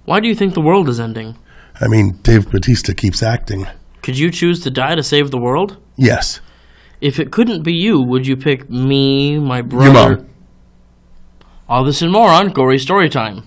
Why do you think the world is ending? I mean, Dave Bautista keeps acting. Could you choose to die to save the world? Yes. If it couldn't be you, would you pick me, my brother? Your mom. All this and more on Gory Storytime.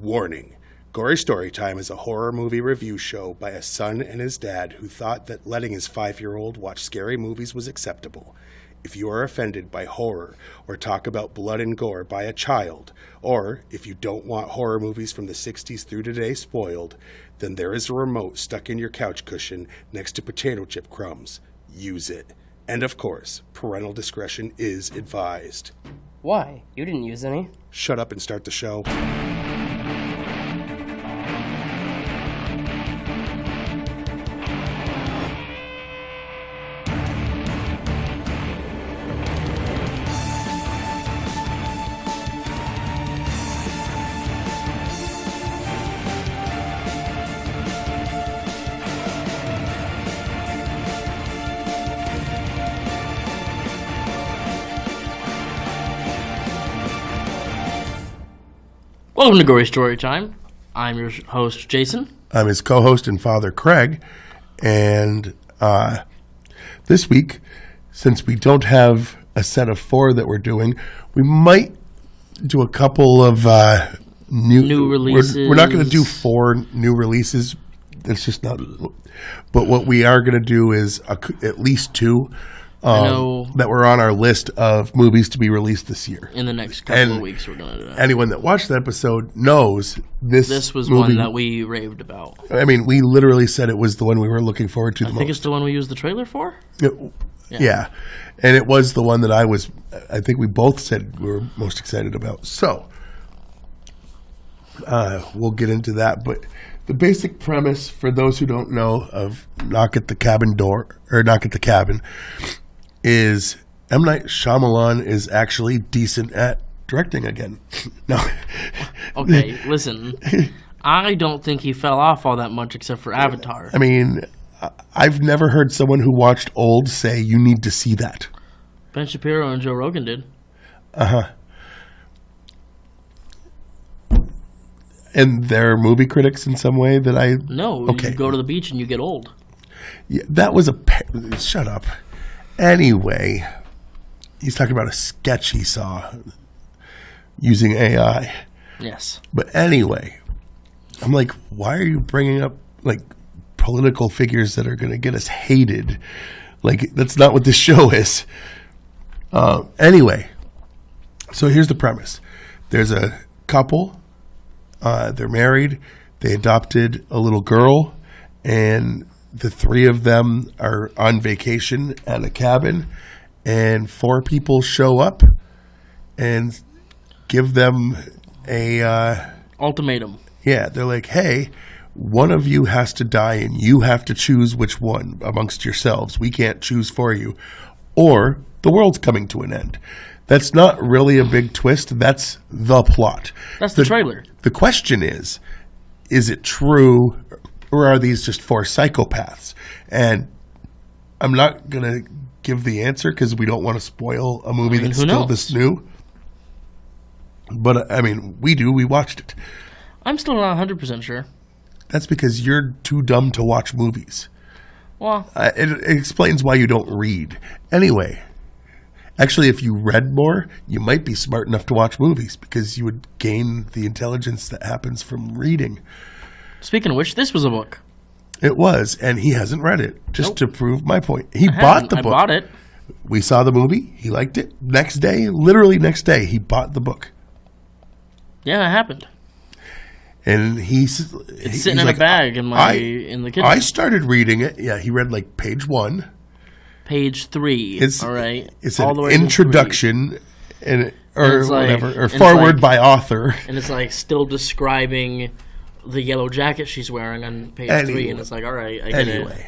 Warning. Gory Storytime is a horror movie review show by a son and his dad who thought that letting his 5-year-old watch scary movies was acceptable. If you are offended by horror or talk about blood and gore by a child, or if you don't want horror movies from the 60s through today spoiled, then there is a remote stuck in your couch cushion next to potato chip crumbs. Use it. And of course, parental discretion is advised. Why? You didn't use any. Shut up and start the show. Welcome to Gory Storytime. I'm your host, Jason. I'm his co-host and father, Craig. And this week, since we don't have a set of 4 that we're doing, we might do a couple of new releases. We're not going to do 4 new releases. It's just not. But what we are going to do is at least 2 that were on our list of movies to be released this year. In the next couple of weeks, we're going to do that. Anyone that watched the episode knows this was movie, one that we raved about. I mean, we literally said it was the one we were looking forward to the most. I think it's the one we used the trailer for? Yeah. And it was the one that I think we both said we were most excited about. So, we'll get into that. But the basic premise, for those who don't know, of Knock at the Cabin, is M. Night Shyamalan is actually decent at directing again. No. Okay, listen. I don't think he fell off all that much except for Avatar. I mean, I've never heard someone who watched Old say, you need to see that. Ben Shapiro and Joe Rogan did. Uh-huh. And they're movie critics in some way that I... No, okay. You go to the beach and you get old. Yeah, that was shut up. Anyway, he's talking about a sketch he saw using AI. Yes. But anyway, I'm like, why are you bringing up, like, political figures that are going to get us hated? Like, that's not what this show is. Anyway, so here's the premise. There's a couple. They're married. They adopted a little girl, and the 3 of them are on vacation at a cabin, and 4 people show up and give them a ultimatum. Yeah, they're like, hey, one of you has to die, and you have to choose which one amongst yourselves. We can't choose for you, or the world's coming to an end. That's not really a big twist. That's the plot. That's the trailer. The question is it true, or are these just 4 psychopaths? And I'm not going to give the answer because we don't want to spoil a movie that's still this new. But, I mean, we do. We watched it. I'm still not 100% sure. That's because you're too dumb to watch movies. Well, it explains why you don't read. Anyway, actually, if you read more, you might be smart enough to watch movies because you would gain the intelligence that happens from reading. Speaking of which, this was a book. It was, and he hasn't read it, just to prove my point. He bought the book. I bought it. We saw the movie. He liked it. Literally next day, he bought the book. Yeah, it happened. And it's sitting in a bag in the kitchen. I started reading it. Yeah, he read like page 1. Page 3. All right. It's an introduction or like, whatever, or forward by author. And it's like still describing the yellow jacket she's wearing on page 3, and it's like, all right, I get it.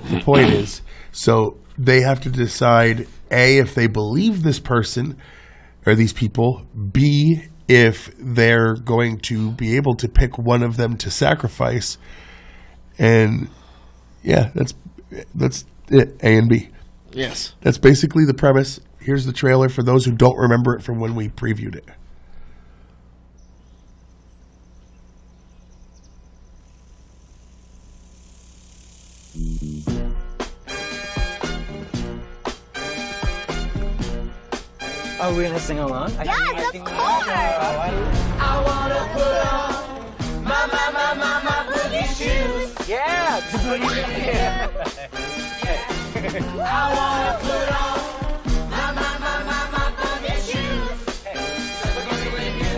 The point is, so they have to decide, A, if they believe this person or these people, B, if they're going to be able to pick one of them to sacrifice. And yeah, that's it, A and B. Yes. That's basically the premise. Here's the trailer for those who don't remember it from when we previewed it. Are we gonna sing along? Yes, of course! I wanna put on my boogie shoes. Yeah! I wanna put on my boogie shoes. Boogie with you.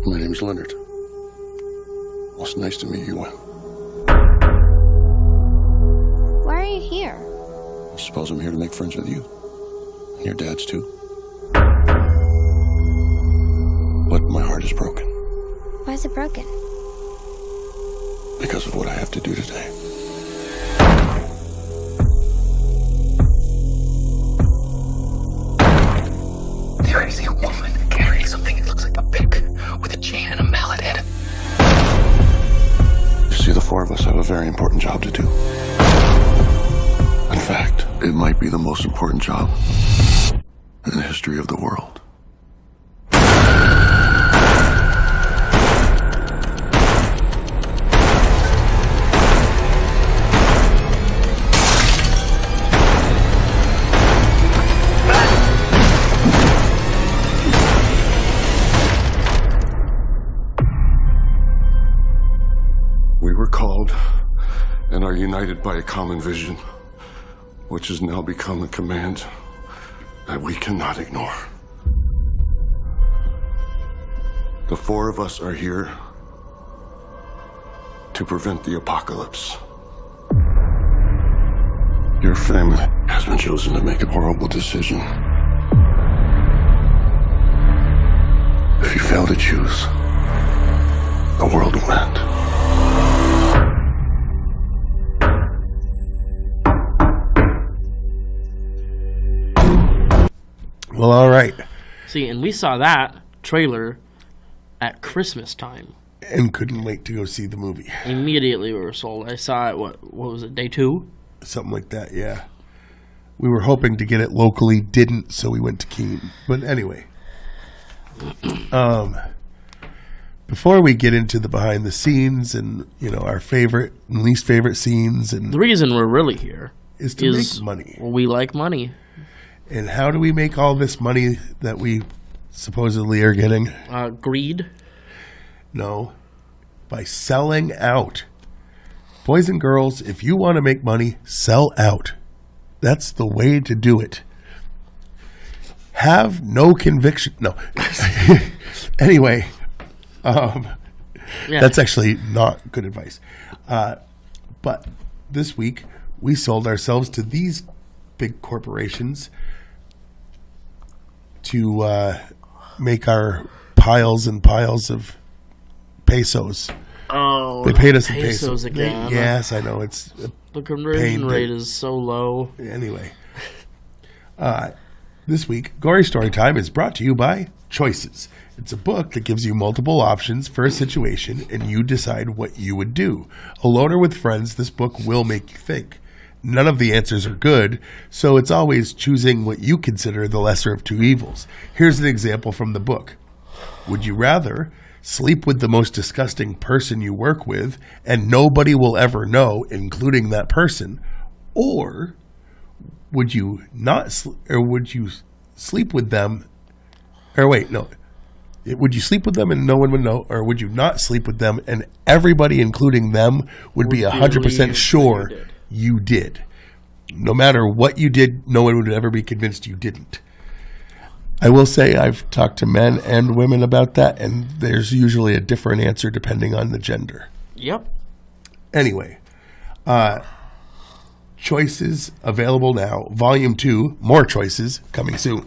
My name's Leonard. Well, it's nice to meet you. Why are you here? I suppose I'm here to make friends with you. And your dad's too. But my heart is broken. Why is it broken? Because of what I have to do today. There is a woman carrying something that looks like a pick with a chain and a mallet in it. You see, the four of us have a very important job to do. In fact, it might be the most important job in the history of the world. We were called and are united by a common vision, which has now become a command that we cannot ignore. The four of us are here to prevent the apocalypse. Your family has been chosen to make a horrible decision. If you fail to choose, the world will end. Well, all right. See, and we saw that trailer at Christmas time. And couldn't wait to go see the movie. Immediately we were sold. I saw it, what was it, day 2? Something like that, yeah. We were hoping to get it locally, didn't, so we went to Keene. But anyway. Before we get into the behind the scenes and, our favorite and least favorite scenes and The reason we're really here is to make money. Well, we like money. And how do we make all this money that we supposedly are getting? Greed. No. By selling out. Boys and girls, if you want to make money, sell out. That's the way to do it. Have no conviction. No. Anyway, that's actually not good advice. But this week, we sold ourselves to these big corporations to make our piles and piles of pesos. Oh, they paid us in pesos pesos again. Yes, I know. It's the conversion rate is so low. Anyway, this week, Gory Story Time is brought to you by Choices. It's a book that gives you multiple options for a situation, and you decide what you would do. Alone or with friends, this book will make you think. None of the answers are good, so it's always choosing what you consider the lesser of two evils. Here's an example from the book. Would you rather sleep with the most disgusting person you work with and nobody will ever know, including that person, or would you not would you sleep with them would you sleep with them and no one would know, or would you not sleep with them and everybody, including them, would be 100% sure you did? No matter what you did, no one would ever be convinced you didn't. I will say I've talked to men and women about that, and there's usually a different answer depending on the gender. Yep. Anyway, Choices available now. Volume 2, more choices coming soon.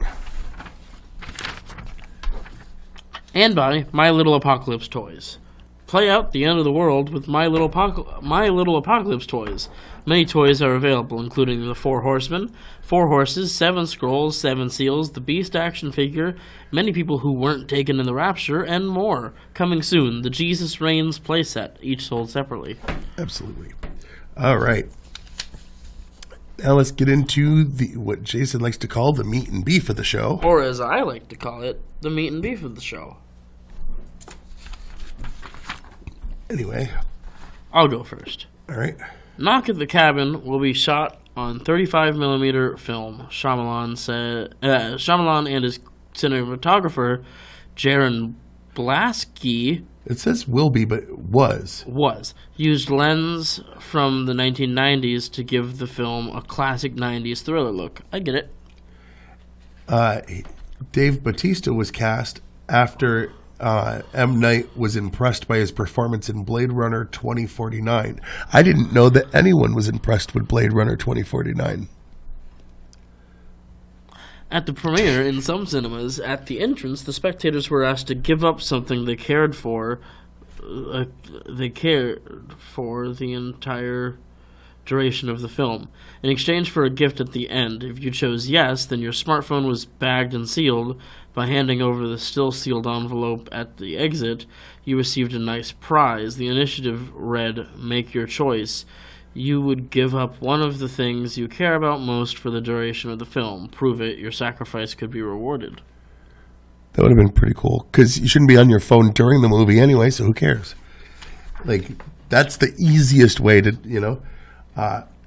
And by My Little Apocalypse Toys. Play out the end of the world with My Little Apocalypse toys. Many toys are available, including the 4 Horsemen, 4 Horses, 7 Scrolls, 7 Seals, the Beast action figure, many people who weren't taken in the Rapture, and more. Coming soon, the Jesus Reigns playset, each sold separately. Absolutely. All right. Now let's get into what Jason likes to call the meat and beef of the show. Or as I like to call it, the meat and beef of the show. Anyway. I'll go first. All right. Knock at the Cabin will be shot on 35mm film. Shyamalan and his cinematographer, Jaron Blaski... It says will be, but was. Used lens from the 1990s to give the film a classic 90s thriller look. I get it. Dave Bautista was cast after M. Night was impressed by his performance in Blade Runner 2049. I didn't know that anyone was impressed with Blade Runner 2049. At the premiere, in some cinemas, at the entrance, the spectators were asked to give up something they cared for. They cared for the entire duration of the film, in exchange for a gift at the end. If you chose yes, then your smartphone was bagged and sealed. By handing over the still sealed envelope at the exit, you received a nice prize. The initiative read, "Make your choice." You would give up one of the things you care about most for the duration of the film. Prove it, your sacrifice could be rewarded. That would have been pretty cool, because you shouldn't be on your phone during the movie anyway, so who cares? Like, that's the easiest way to,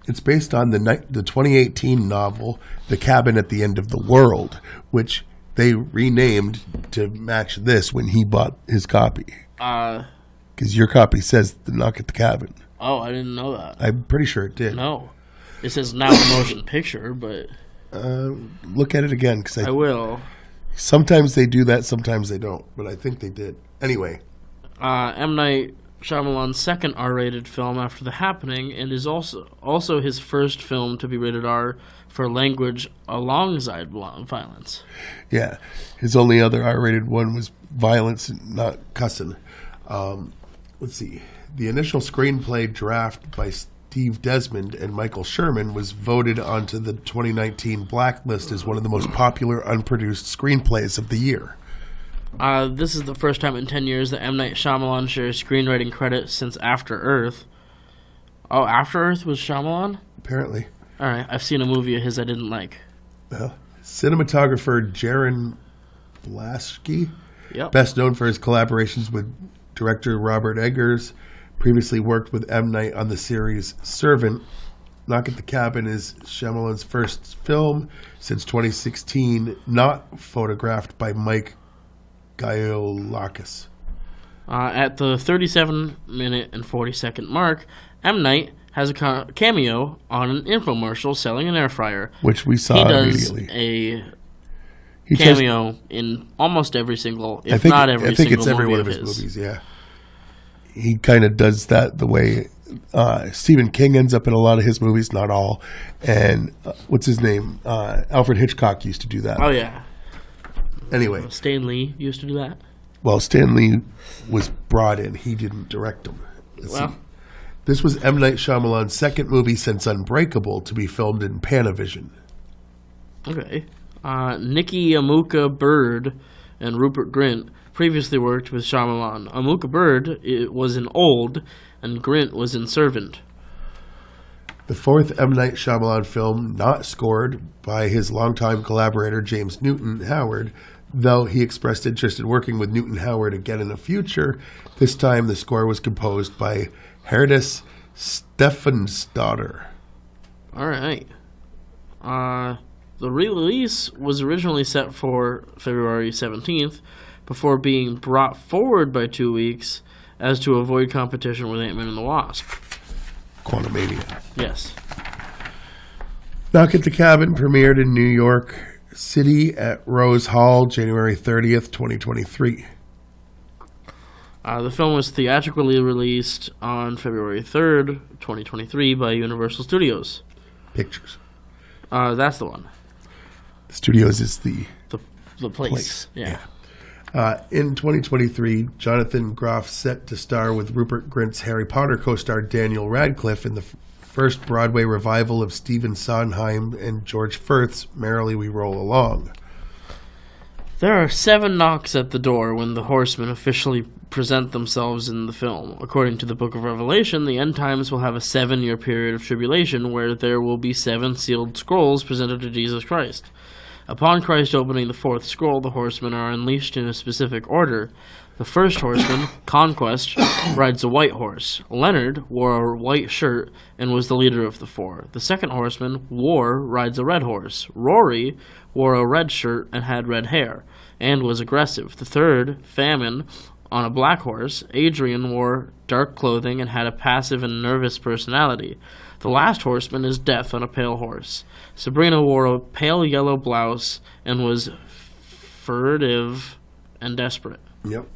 it's based on the 2018 novel, The Cabin at the End of the World, which they renamed to match this when he bought his copy. Because your copy says The Knock at the Cabin. Oh, I didn't know that. I'm pretty sure it did. No. It says now motion picture, but... Look at it again, because I will. Sometimes they do that, sometimes they don't, but I think they did. Anyway. M. Night Shyamalan's second R-rated film after The Happening, and is also his first film to be rated R for language alongside violence. Yeah. His only other R-rated one was violence, not cussing. Let's see. The initial screenplay draft by Steve Desmond and Michael Sherman was voted onto the 2019 Blacklist as one of the most popular unproduced screenplays of the year. This is the first time in 10 years that M. Night Shyamalan shares screenwriting credit since After Earth. Oh, After Earth was Shyamalan? Apparently. All right, I've seen a movie of his I didn't like. Well, cinematographer Jaron Blaski, yep. Best known for his collaborations with director Robert Eggers, previously worked with M. Night on the series Servant. Knock at the Cabin is Shyamalan's first film since 2016, not photographed by Mike Gaiolakis. At the 37-minute and 40-second mark, M. Night has a cameo on an infomercial selling an air fryer. Which we saw immediately. He does a cameo in almost every single, if not every single movie. I think it's every one of his movies, yeah. He kind of does that the way Stephen King ends up in a lot of his movies, not all. And what's his name? Alfred Hitchcock used to do that. Oh, yeah. Anyway. Stan Lee used to do that. Well, Stan Lee was brought in. He didn't direct them. This was M. Night Shyamalan's second movie since Unbreakable to be filmed in Panavision. Okay. Nikki Amuka Bird and Rupert Grint previously worked with Shyamalan. Amuka Bird was in Old, and Grint was in Servant. The fourth M. Night Shyamalan film, not scored by his longtime collaborator James Newton Howard, though he expressed interest in working with Newton Howard again in the future. This time the score was composed by Herdis Stefansdottir. All right. The release was originally set for February 17th, before being brought forward by 2 weeks as to avoid competition with Ant-Man and the Wasp. Quantumania. Yes. Knock at the Cabin premiered in New York City at Rose Hall, January 30th, 2023. The film was theatrically released on February 3rd, 2023 by Universal Studios. Pictures. That's the one. Studios is the place. Yeah. In 2023, Jonathan Groff set to star with Rupert Grint's Harry Potter co-star Daniel Radcliffe in the first Broadway revival of Stephen Sondheim and George Firth's Merrily We Roll Along. There are 7 knocks at the door when the horsemen officially present themselves in the film. According to the Book of Revelation, the end times will have a 7-year period of tribulation where there will be 7 sealed scrolls presented to Jesus Christ. Upon Christ opening the 4th scroll, the horsemen are unleashed in a specific order. The first horseman, Conquest, rides a white horse. Leonard wore a white shirt and was the leader of the 4. The second horseman, War, rides a red horse. Rory wore a red shirt and had red hair, and was aggressive. The third, Famine, on a black horse. Adrian wore dark clothing and had a passive and nervous personality. The last horseman is Death on a pale horse. Sabrina wore a pale yellow blouse and was furtive and desperate. Yep.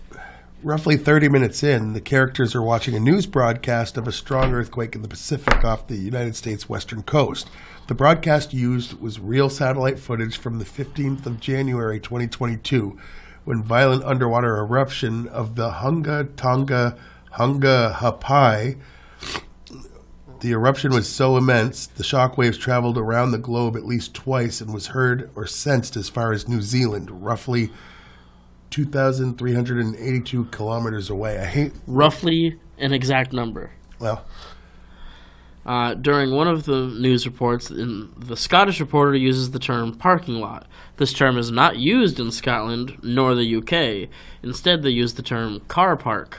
Roughly 30 minutes in, the characters are watching a news broadcast of a strong earthquake in the Pacific off the United States western coast. The broadcast used was real satellite footage from the 15th of January 2022, when violent underwater eruption of the Hunga Tonga Hunga Hapai. The eruption was so immense, the shockwaves traveled around the globe at least twice and was heard or sensed as far as New Zealand, roughly 2,382 kilometers away. Roughly an exact number. Well, during one of the news reports, the Scottish reporter uses the term parking lot. This term is not used in Scotland nor the UK. Instead, they use the term car park.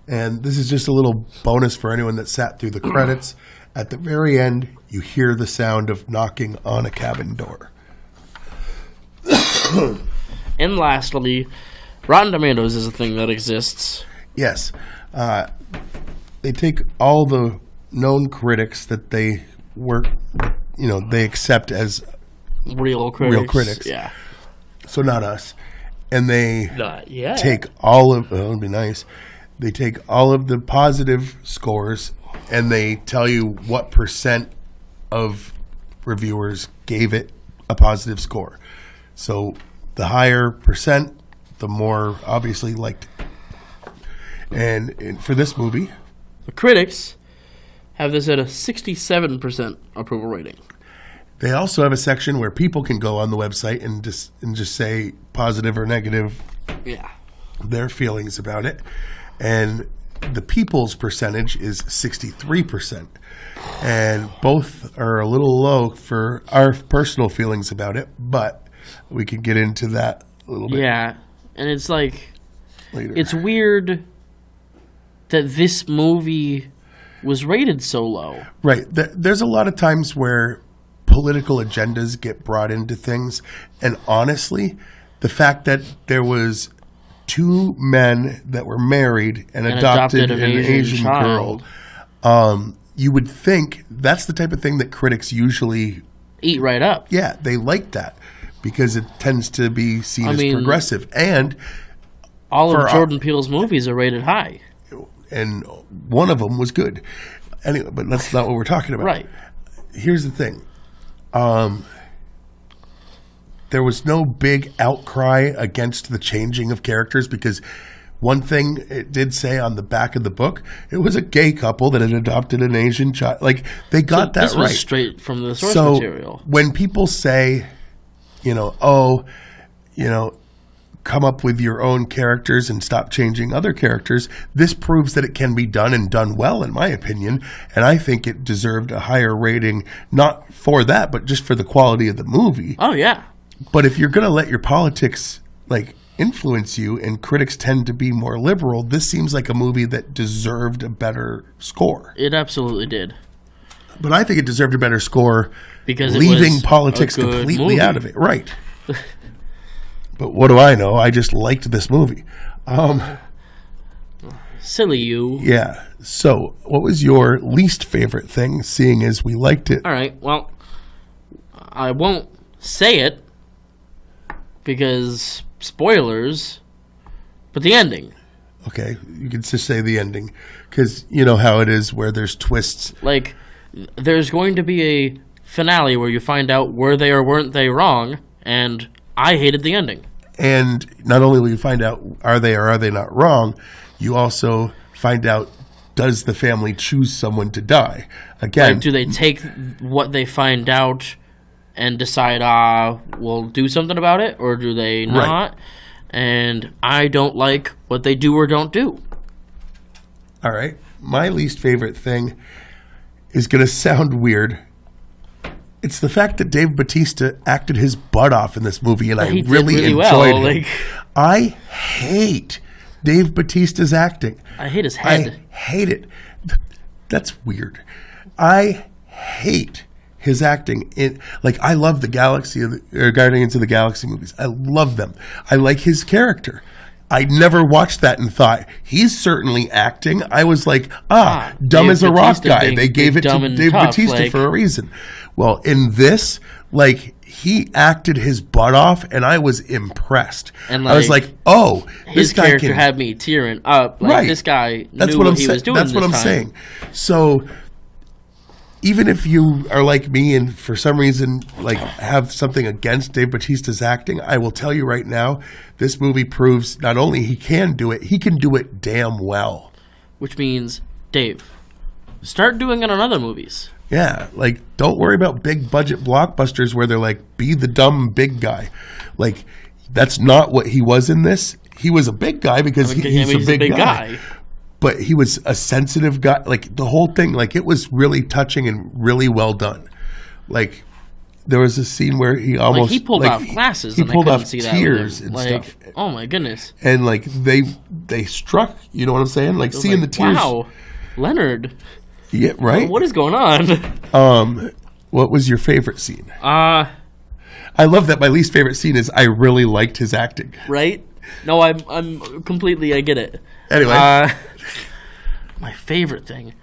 and this is just a little bonus for anyone that sat through the credits. At the very end, you hear the sound of knocking on a cabin door. And lastly, Rotten Tomatoes is a thing that exists. Yes. They take all the known critics that they work, they accept as Real critics. Yeah. So not us. And they Not yet. take all of, it would be nice. They take all of the positive scores and they tell you what percent of reviewers gave it a positive score. So the higher percent, the more obviously liked it. And for this movie, The critics have this at a 67% approval rating. they also have a section where people can go on the website and just say positive or negative Yeah. their feelings about it. And the people's percentage is 63%. And both are a little low for our personal feelings about it, but we can get into that a little bit Yeah. And it's like, later. it's weird that this movie was rated so low. Right. There's a lot of times where political agendas get brought into things. And honestly, the fact that there was two men that were married and adopted an Asian girl, you would think that's the type of thing that critics usually eat right up. Yeah, they like that because it tends to be seen as progressive. And all of Jordan Peele's movies are rated high. And one of them was good. Anyway, but that's not what we're talking about. Right. Here's the thing. There was no big outcry against the changing of characters because one thing it did say on the back of the book, it was a gay couple that had adopted an Asian child. Like, they got that this right. was straight from the source material. When people say, come up with your own characters and stop changing other characters, this proves that it can be done and done well, in my opinion. And I think it deserved a higher rating, not for that, but just for the quality of the movie. Oh, yeah. But if you're going to let your politics influence you, and critics tend to be more liberal, this seems like a movie that deserved a better score. It absolutely did. But I think it deserved a better score because leaving it was politics a good completely movie. out of it. Right. But what do I know? I just liked this movie. Silly you. Yeah. So what was your least favorite thing, seeing as we liked it? All right. Well, I won't say it because spoilers, but the ending. Okay. You can just say the ending because you know how it is where there's twists. There's going to be a finale where you find out were they or weren't they wrong, and I hated the ending. And not only will you find out are they or are they not wrong, you also find out, does the family choose someone to die? Again, Like, do they take what they find out and decide, we'll do something about it, or do they not? And I don't like what they do or don't do. all right. My least favorite thing is going to sound weird. It's the fact that Dave Bautista acted his butt off in this movie, and I He did really really enjoyed well, him. like- I hate Dave Bautista's acting. I hate his head. I hate it. That's weird. I hate his acting. I love the Guardians of the Galaxy movies. I love them. I like his character. I never watched that and thought, he's certainly acting. I was like, dumb Dave as a rock Bautista guy. being They gave it dumb to and Dave tough, Bautista like- for a reason. Well, in this, he acted his butt off, and I was impressed. And, I was like, oh, His this guy character can... had me tearing up. Like, Right. this guy That's knew what what I'm he saying. was doing. That's what this I'm time. saying. So even if you are like me and for some reason have something against Dave Bautista's acting, I will tell you right now, this movie proves not only he can do it, he can do it damn well. Which means, Dave, start doing it on other movies. Yeah, don't worry about big budget blockbusters where they're like, be the dumb big guy. That's not what he was in this. He was a big guy because he's a big guy. But he was a sensitive guy. The whole thing, it was really touching and really well done. There was a scene where he almost... he pulled off glasses He and I pulled couldn't off see that tears with him. and stuff. Oh my goodness. And they struck, you know what I'm saying? Seeing the tears. Wow, Leonard. Yeah, right? What is going on? What was your favorite scene? Uh, I love that my least favorite scene is I really liked his acting. right? No, I'm completely, I get it. Anyway. My favorite thing,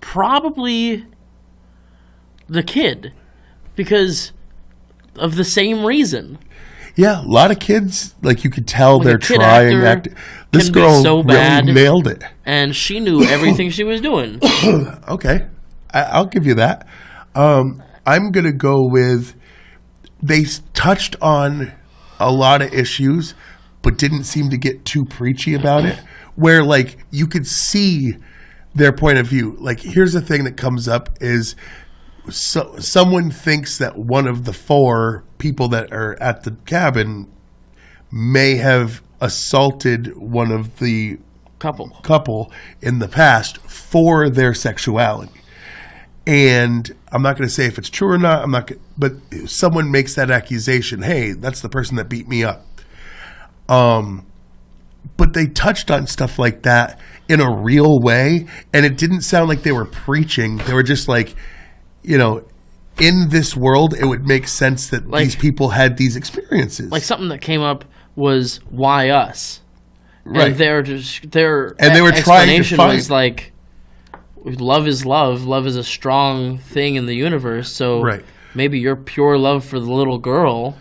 probably the kid, because of the same reason. Yeah, a lot of kids, you could tell Like, a they're kid trying actor acting. This can be girl so really bad. nailed it. And she knew everything she was doing. Okay, I'll give you that. I'm going to go with, they touched on a lot of issues, but didn't seem to get too preachy about it, where you could see their point of view. Here's the thing that comes up is someone thinks that one of the 4 people that are at the cabin may have assaulted one of the couple in the past for their sexuality. And I'm not going to say if it's true or not. But someone makes that accusation. Hey, that's the person that beat me up. But they touched on stuff like that in a real way, and it didn't sound like they were preaching. They were just in this world, it would make sense that these people had these experiences. Something that came up was, why us? Right. And their And they were trying to explanation find... was love is love. Love is a strong thing in the universe. So Right. maybe your pure love for the little girl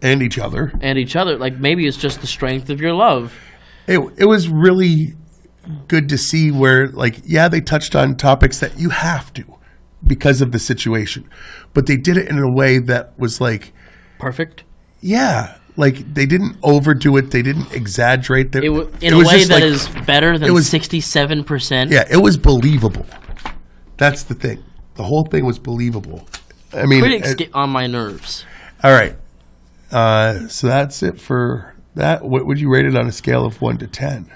and each other. Maybe it's just the strength of your love. It was really good to see where, they touched on topics that you have to because of the situation. But they did it in a way that was Perfect. Yeah. They didn't overdo it. They didn't exaggerate. In was a way just that is better than 67%. Yeah, it was believable. That's the thing. The whole thing was believable. I mean, Critics get on my nerves. All right. So that's it for that. What would you rate it on a scale of 1 to 10?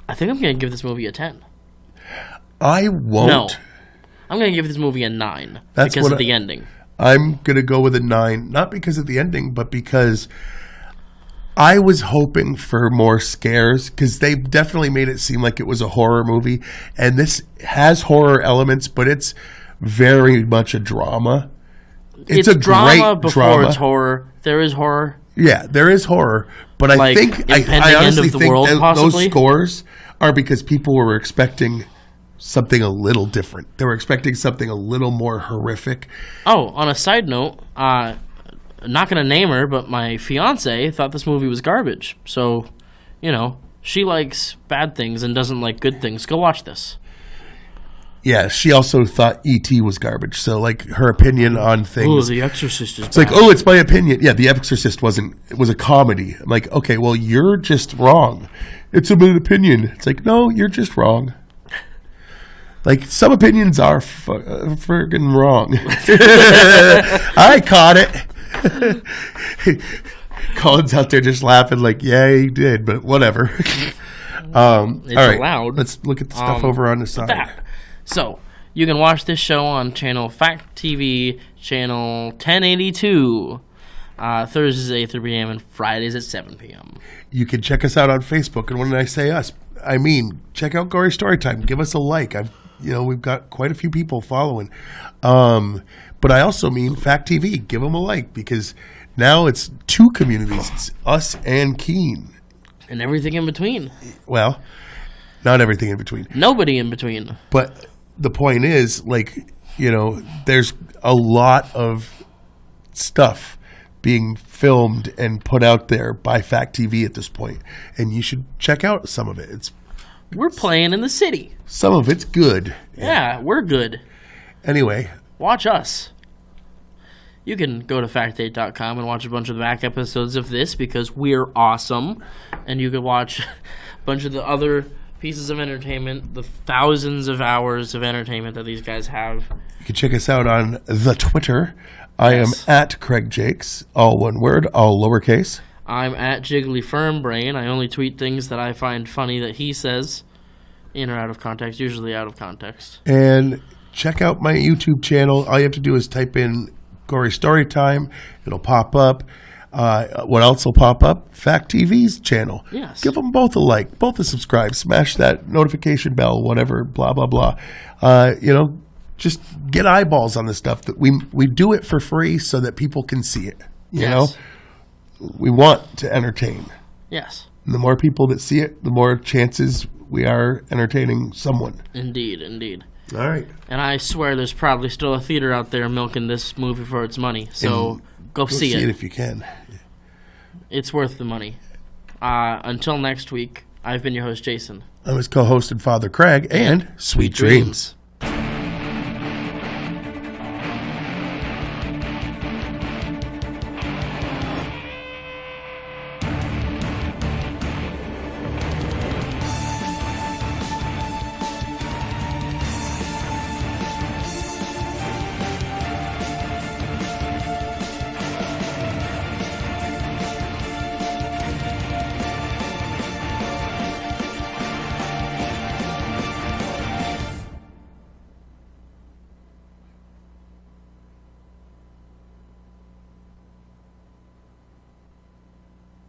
I think I'm going to give this movie a 10. I won't. No. I'm going to give this movie a 9 That's because what of the ending. I'm going to go with a 9, not because of the ending, but because I was hoping for more scares, because they definitely made it seem like it was a horror movie. And this has horror elements, but it's very much a drama. It's a drama great before drama. it's horror. There is horror. Yeah, there is horror, but I think impending I honestly end of the think world, those possibly? scores are because people were expecting something a little different. They were expecting something a little more horrific. Oh, on a side note, not going to name her, but my fiance thought this movie was garbage. So, she likes bad things and doesn't like good things. Go watch this. Yeah, she also thought E.T. was garbage. So, like, her opinion on Oh, things. The Exorcist is It's like, oh, it's my opinion. Yeah, The Exorcist wasn't. It was a comedy. I'm like, okay, well, you're just wrong. It's an opinion. It's like, no, you're just wrong. Like, some opinions are friggin' wrong. I caught it. Colin's out there just laughing like, yeah, he did, but whatever. All right, allowed. let's look at the stuff over on the side. So, you can watch this show on channel Fact TV, channel 1082, Thursdays at 8 p.m. and Fridays at 7 p.m. You can check us out on Facebook, and when I say us, I mean check out Gory Storytime. Give us a like. We've got quite a few people following, but I also mean Fact TV. Give them a like because now it's two communities. It's us and Keen. And everything in between. Well, not everything in between. Nobody in between. But the point is, there's a lot of stuff being filmed and put out there by Fact TV at this point, and you should check out some of it. We're playing in the city. Some of it's good. Yeah, we're good. Anyway. Watch us. You can go to fact8.com and watch a bunch of the back episodes of this because we're awesome. And you can watch a bunch of the other pieces of entertainment, the thousands of hours of entertainment that these guys have. You can check us out on the Twitter. I am at Craig Jakes, all one word, all lowercase. I'm at Jiggly Firmbrain. I only tweet things that I find funny that he says, in or out of context, usually out of context. And check out my YouTube channel. All you have to do is type in Gory Storytime. It'll pop up. What else will pop up? Fact TV's channel. Yes. Give them both a like, both a subscribe, smash that notification bell, whatever, blah, blah, blah. Just get eyeballs on this stuff. That we do it for free so that people can see it. You know? We want to entertain. Yes. And the more people that see it, the more chances we are entertaining someone. Indeed, indeed. All right. And I swear there's probably still a theater out there milking this movie for its money. So go see it. If you can. It's worth the money. Until next week, I've been your host, Jason. I'm his co-host and father, Craig, and sweet dreams.